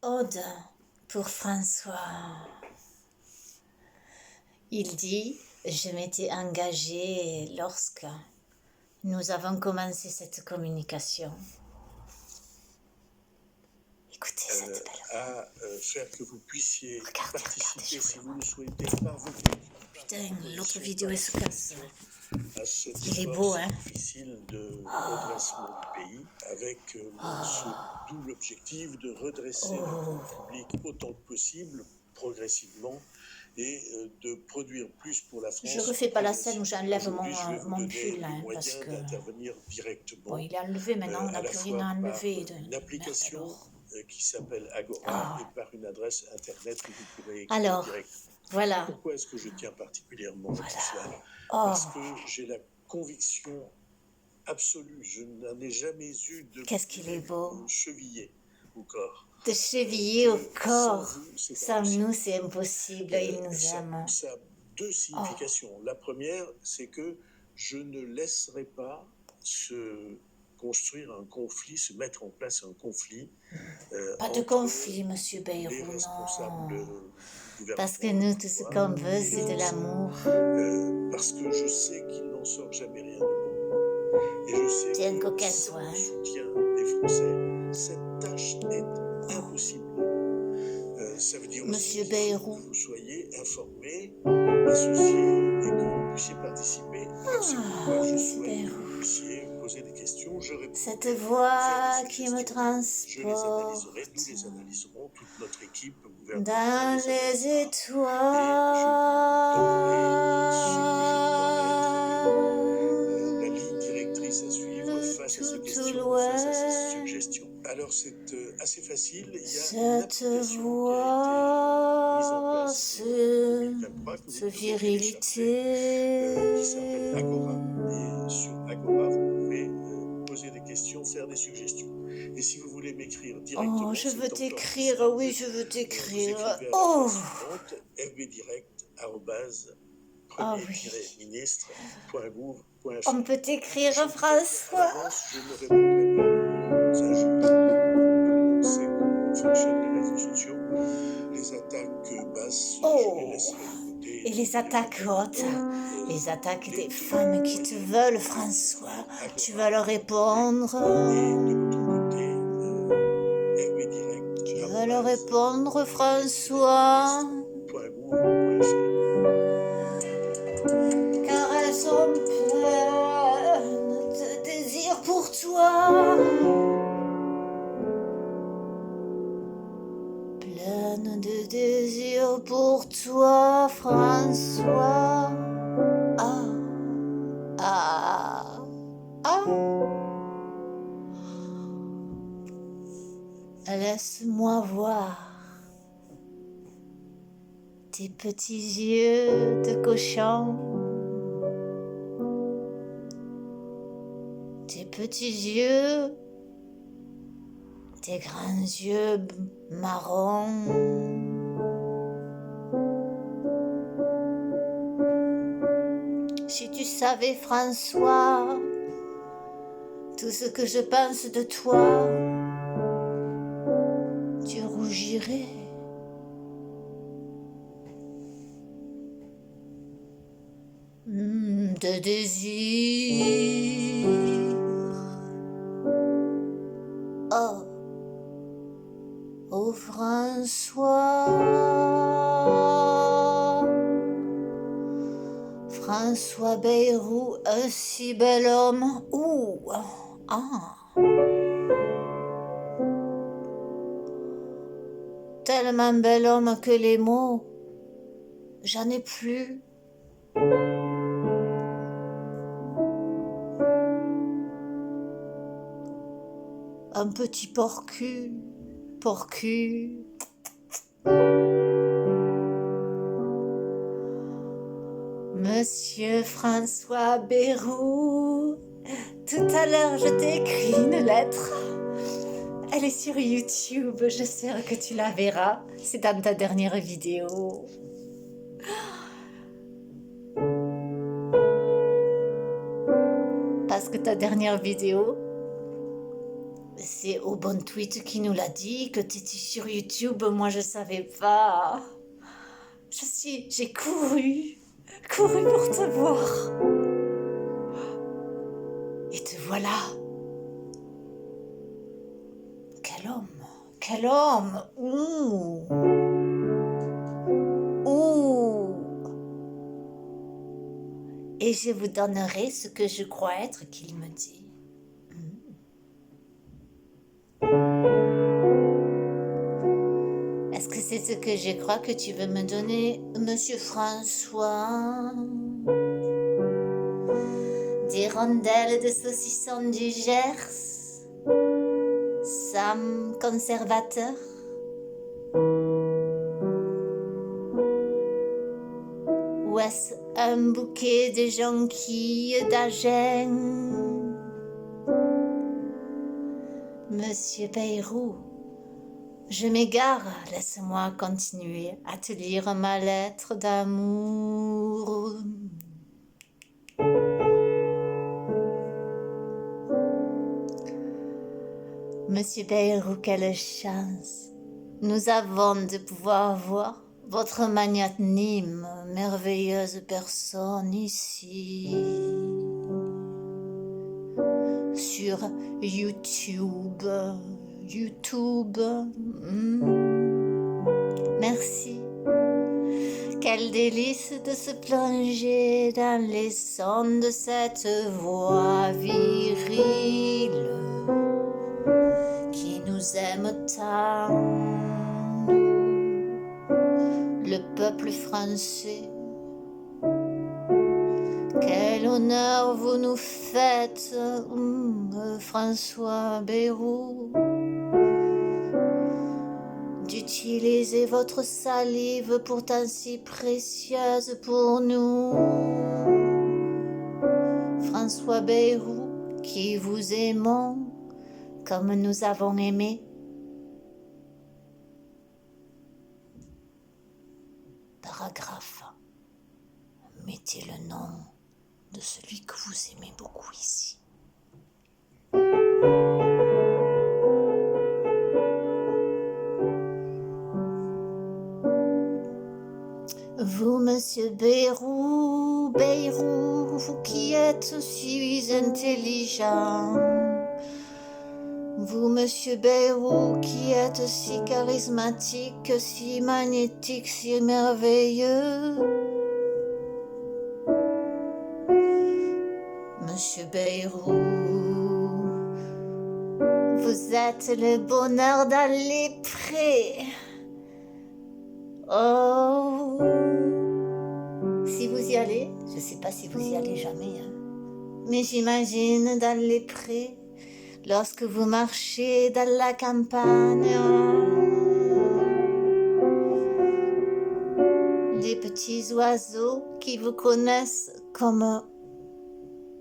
Ode pour François. Il dit, je m'étais engagée lorsque nous avons commencé cette communication. Écoutez cette belle voix. À faire que vous puissiez Regardez, participer, si vous le souhaitez, regardez. par vos Putain, l'autre vidéo elle se casse. à cet Il est effort beau, hein. difficile de redressement du pays, avec ce double objectif de redresser la dette publique autant que possible, progressivement, et de produire plus pour la France. Je refais pas la scène où j'enlève Aujourd'hui, je vais vous mon donner pull, les hein, moyens parce que d'intervenir directement. bon, il est enlevé maintenant, on n'a à la plus rien fois à par enlever. une application Merde, alors. qui s'appelle Agora et par une adresse internet où vous pourrez écrire Alors, directement. voilà. Pourquoi est-ce que je tiens particulièrement à tout cela? Oh, Parce que j'ai la conviction absolue, je n'en ai jamais eu de qu'est-ce qu'il est beau. chevillé au corps. De cheviller au corps. Sans vous, c'est pas Sans possible. nous, c'est impossible. Il nous aime. Ça a deux significations. La première, c'est que je ne laisserai pas se construire un conflit, se mettre en place un conflit. Pas de conflit, monsieur Bayrou, les responsables non. gouvernementaux, Parce que nous, tout ce qu'on veut, c'est de l'amour. parce que je sais qu'il n'en sort jamais rien de bon. Et je sais T'es un que coquin, sans toi, le hein. soutien des Français, cette tâche est impossible. Ça veut dire Monsieur aussi Bayrou. que vous soyez informés, associés et que vous puissiez participer. Alors c'est pourquoi je Monsieur souhaite que Bayrou. vous puissiez poser des questions, je répondrai, Cette faire voix des qui me suggestions. Je les transporte analyserai, nous les analyserons, toute notre équipe gouvernementale dans les les étoiles. La ligne étoiles directrice à suivre face à ces tout questions, loin. face à ces suggestions. Alors c'est assez facile, il y a une Cette application voix, qui a été mise en place en 2023 que vous ce pouvez virilité. télécharger, qui s'appelle Agora. Et sur Agora, vous pouvez poser des questions, faire des suggestions. Et si vous voulez m'écrire directement, Oh, je c'est veux encore t'écrire, plus simple. oui, je veux Vous t'écrire. écrivez à Oh, l'adresse suivante, ah oui. fbdirect@premier-ministre.gouv.fr. On peut t'écrire, Je vous François. préviens, à l'avance, je ne répondrai pas aux injures. Tout le monde sait comment fonctionnent les réseaux sociaux. Les attaques basses, je les laisserai de côté. Et les attaques hautes, les attaques des femmes qui te veulent, François, tu vas leur répondre. Tu vas leur répondre, François. Car elles sont pleines de désir pour toi. Pleine de désir pour toi, François. Ah, ah, ah. Laisse-moi voir tes petits yeux de cochon, tes petits yeux, tes grands yeux marrons. Si tu savais, François, tout ce que je pense de toi, tu rougirais. De désir. Oh, oh François. François Bayrou, un si bel homme. Ouh, ah. Tellement bel homme que les mots, j'en ai plus. Un petit porcu. Monsieur François Bayrou, tout à l'heure je t'ai écrit une lettre. Elle est sur YouTube, j'espère que tu la verras. C'est dans ta dernière vidéo. Parce que ta dernière vidéo, c'est au bon tweet qui nous l'a dit que t'étais sur YouTube. Moi, je savais pas. J'ai couru pour te voir. Et te voilà. Quel homme. Ouh. Et je vous donnerai ce que je crois être qu'il me dit. Est-ce que c'est ce que je crois que tu veux me donner, Monsieur François? Des rondelles de saucisson du Gers? Sam conservateur? Ou est-ce un bouquet de jonquilles d'Agen? Monsieur Bayrou, je m'égare, laisse-moi continuer à te lire ma lettre d'amour. Monsieur Bayrou, quelle chance nous avons de pouvoir voir votre magnanime, merveilleuse personne ici, sur YouTube. Merci. Quel délice de se plonger dans les sons de cette voix virile qui nous aime tant. Le peuple français, quel honneur vous nous faites, François Bayrou, d'utiliser votre salive pourtant si précieuse pour nous. François Bayrou, qui vous aimons comme nous avons aimé. Paragraphe. Mettez le nom de celui que vous aimez beaucoup ici. Vous, Monsieur Bayrou, vous qui êtes si intelligent. Vous, Monsieur Bayrou, qui êtes si charismatique, si magnétique, si merveilleux. Monsieur Bayrou, vous êtes le bonheur dans les prés. Oh, si vous y allez, je ne sais pas si vous y allez jamais, mais j'imagine dans les prés, lorsque vous marchez dans la campagne, les petits oiseaux qui vous connaissent comme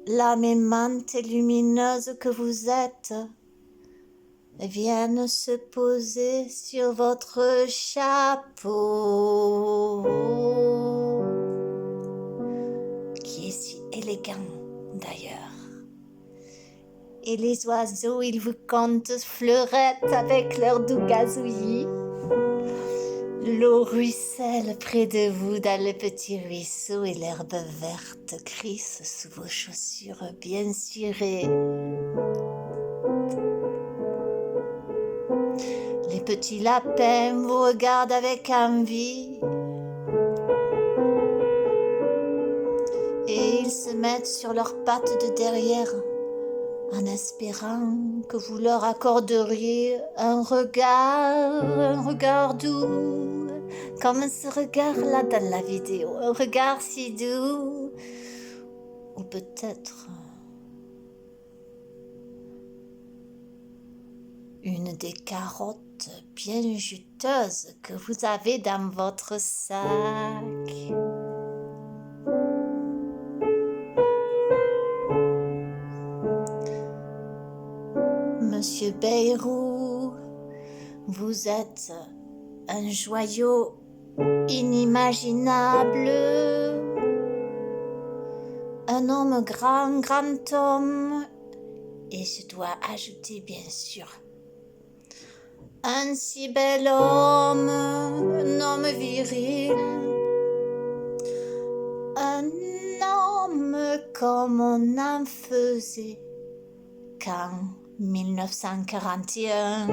l'âme aimante et lumineuse que vous êtes viennent se poser sur votre chapeau, qui est si élégant d'ailleurs. Et les oiseaux, ils vous comptent fleurettes avec leur doux gazouillis. L'eau ruisselle près de vous dans le petit ruisseau et l'herbe verte crisse sous vos chaussures bien cirées. Les petits lapins vous regardent avec envie et ils se mettent sur leurs pattes de derrière en espérant que vous leur accorderiez un regard doux, comme ce regard-là dans la vidéo, un regard si doux, ou peut-être une des carottes bien juteuses que vous avez dans votre sac. Monsieur Bayrou, vous êtes un joyau inimaginable, un homme grand homme, et je dois ajouter bien sûr Un si bel homme, un homme viril, un homme comme on en faisait qu'en 1941.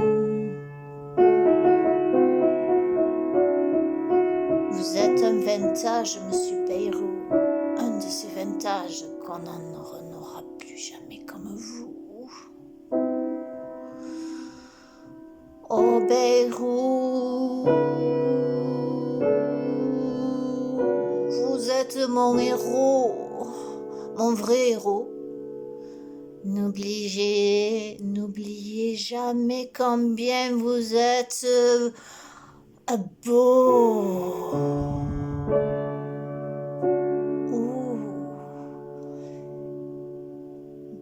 Vous êtes un vintage, monsieur Bayrou, un de ces vintages qu'on n'aura plus jamais comme vous. Oh Bayrou, vous êtes mon héros, mon vrai héros. N'oubliez jamais combien vous êtes beau.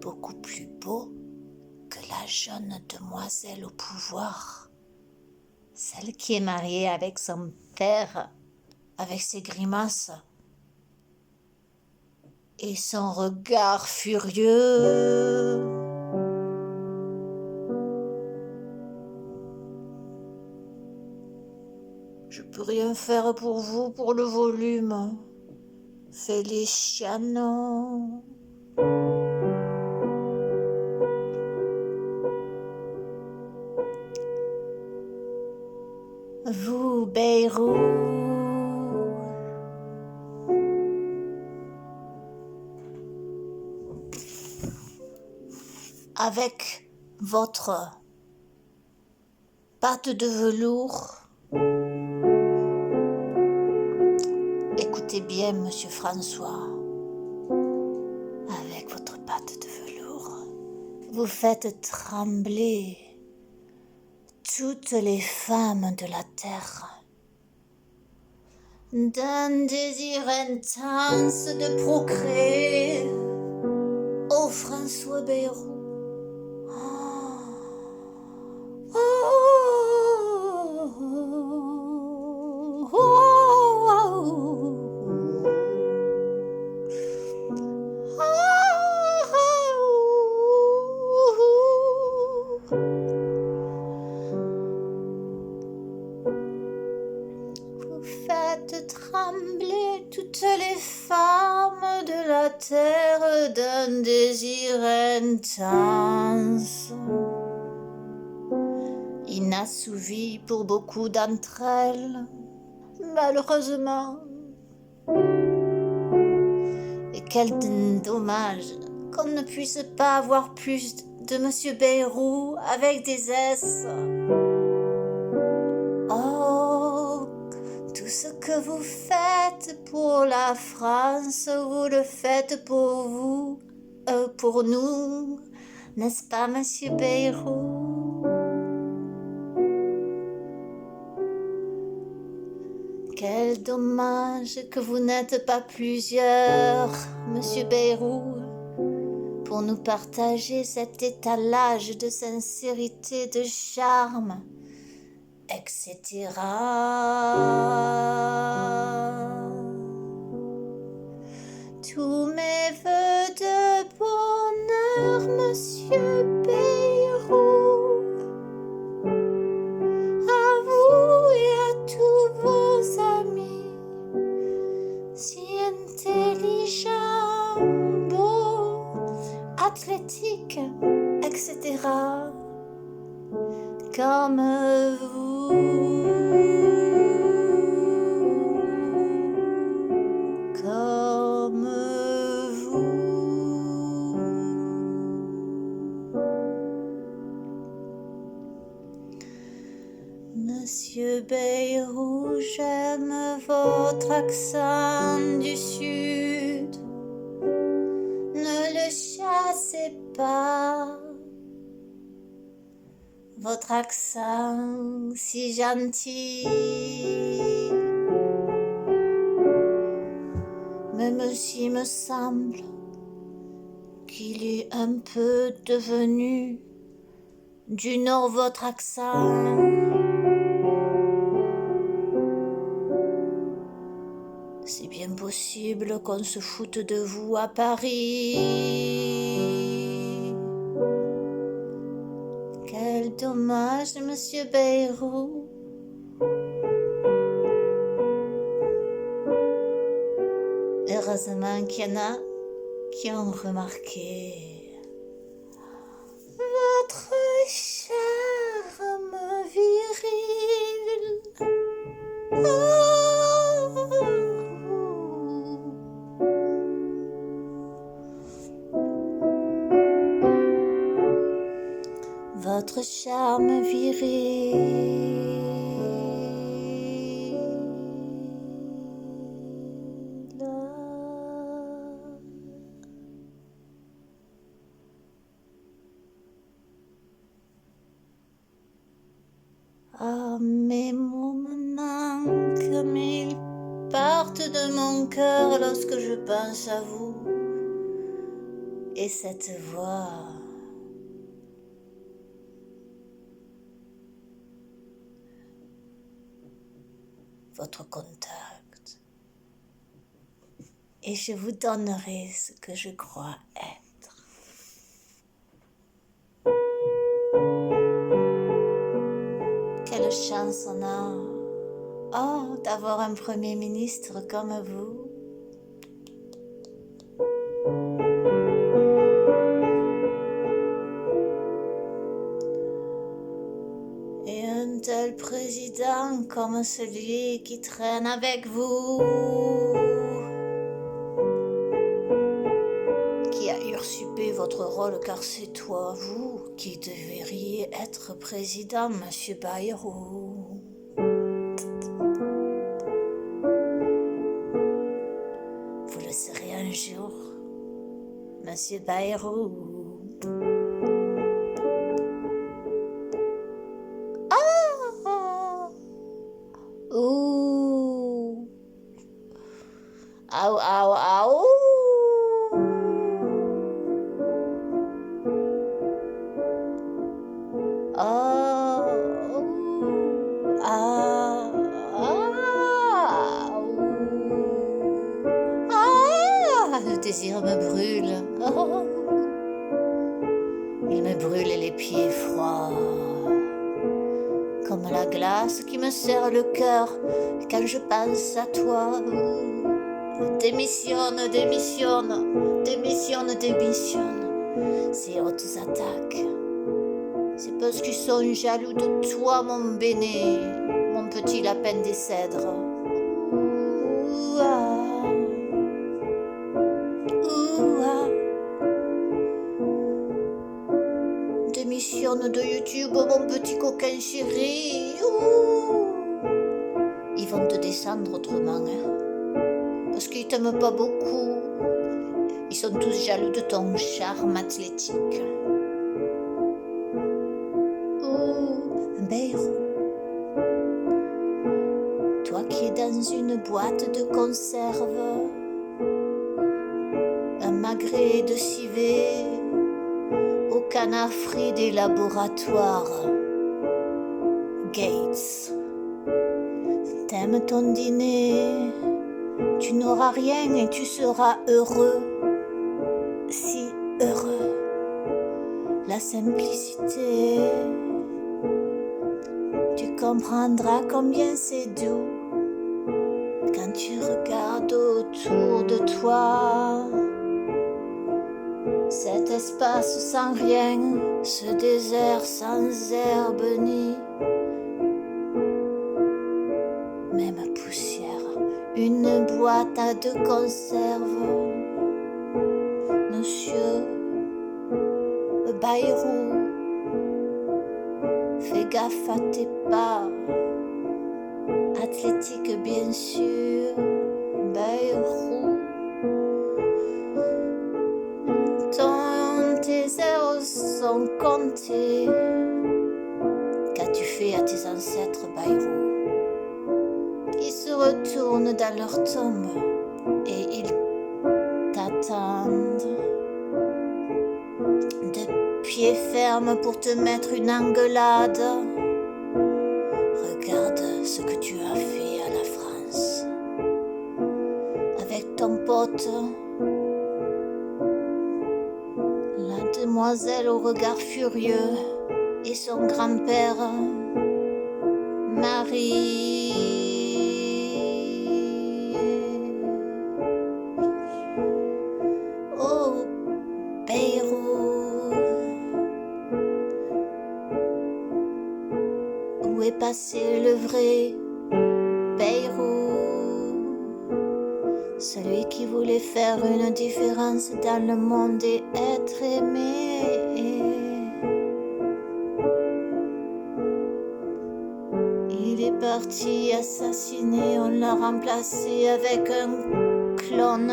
Beaucoup plus beau que la jeune demoiselle au pouvoir, celle qui est mariée avec son père, avec ses grimaces et son regard furieux. Je peux rien faire pour vous, pour le volume. Feliciano. Vous, Bayrou, avec votre pâte de velours. Écoutez bien, monsieur François, avec votre pâte de velours, vous faites trembler toutes les femmes de la terre d'un désir intense de procréer. Oh François Bayrou, vous faites trembler toutes les femmes de la terre d'un désir intense, inassouvi pour beaucoup d'entre elles, malheureusement. Et quel dommage qu'on ne puisse pas avoir plus de monsieur Bayrou avec des S. Oh, tout ce que vous faites pour la France, vous le faites pour vous, pour nous, n'est-ce pas, monsieur Bayrou? Quel dommage que vous n'êtes pas plusieurs, monsieur Bayrou, pour nous partager cet étalage de sincérité, de charme, etc. Tous mes vœux de bonheur, monsieur Bayrou, à vous et à tous vos amis, si intelligents, beaux, athlétiques, etc. Comme vous. Monsieur Bayrou, j'aime votre accent du sud. Ne le chassez pas. Votre accent si gentil, même s'il me semble qu'il est un peu devenu du nord votre accent. C'est bien possible qu'on se foute de vous à Paris. Quel dommage, monsieur Bayrou. Heureusement qu'il y en a qui ont remarqué votre charme viril. Votre charme viril. Ah, mes mots me manquent, mais ils partent de mon cœur lorsque je pense à vous. Et cette voix, votre contact, et je vous donnerai ce que je crois être. Quelle chance on a, oh, d'avoir un Premier ministre comme vous. Et un tel président comme celui qui traîne avec vous, qui a usurpé votre rôle car c'est toi, vous, qui devriez être président, monsieur Bayrou. Vous le serez un jour, monsieur Bayrou. Ouh. Aou, aou, aou. Oh. Ah. Ah. Ah. Le désir me brûle. Oh. Il me brûle les pieds froids. Comme la glace qui me serre le cœur quand je pense à toi. Démissionne, démissionne, démissionne, démissionne. Ces hautes attaques, c'est parce qu'ils sont jaloux de toi, mon béné, mon petit lapin des cèdres. Ouah. Ouah. Démissionne de YouTube, mon petit coquin chéri. Ouh. Ils vont te descendre autrement, hein, parce qu'ils t'aiment pas beaucoup. Ils sont tous jaloux de ton charme athlétique. Ouh, Bayrou, toi qui es dans une boîte de conserve, un magret de civet au canard frit des laboratoires. Gates, t'aimes ton dîner, tu n'auras rien et tu seras heureux, si heureux. La simplicité, tu comprendras combien c'est doux quand tu regardes autour de toi. Cet espace sans rien, ce désert sans herbe ni même poussière, une boîte à de conserve. Monsieur Bayrou, fais gaffe à tes pas, athlétique bien sûr, Bayrou. Tes heures sont comptées. Qu'as-tu fait à tes ancêtres, Bayrou? Ils se retournent dans leur tombe et ils t'attendent de pied ferme pour te mettre une engueulade. Regarde ce que tu as fait à la France avec ton pote, la demoiselle au regard furieux et son grand-père, Marie. Au Pérou, où est passé le vrai Pérou, celui qui voulait faire une différence dans le monde et être aimé. Il est parti assassiner, on l'a remplacé avec un clone.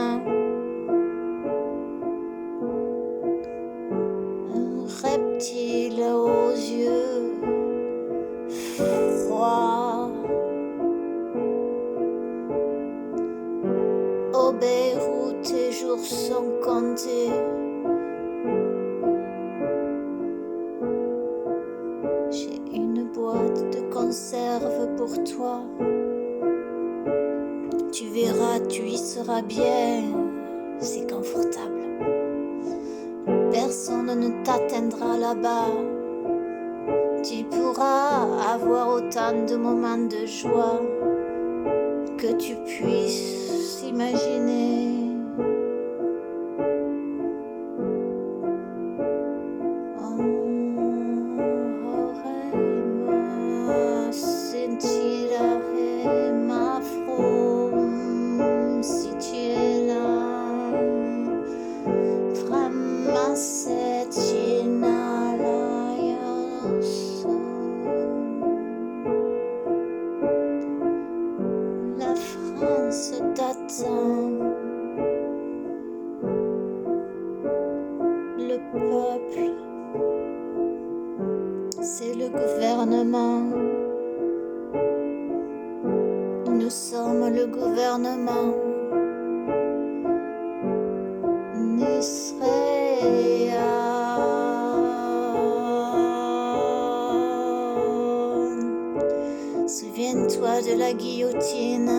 Un reptile aux yeux froids. Au Beyrouth, tes jours sont comptés. J'ai une boîte de conserve pour toi. Tu verras, tu y seras bien. C'est confortable. Personne ne t'atteindra là-bas. Tu pourras avoir autant de moments de joie que tu puisses imaginer. Sentiré ma fromme si tu es là. Vraiment c'est la France t'attend. Le peuple, c'est le gouvernement. Nous sommes le gouvernement. Souviens-toi de la guillotine.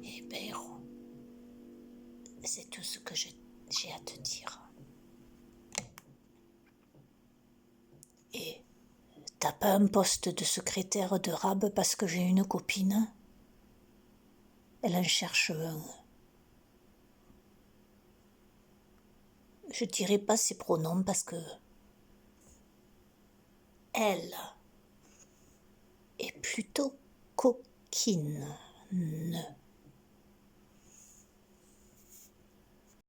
Et Beyrouth, c'est tout ce que j'ai à te dire. Et t'as pas un poste de secrétaire de rab parce que j'ai une copine? Elle en cherche un. Je dirai pas ses pronoms parce que elle est plutôt coquine.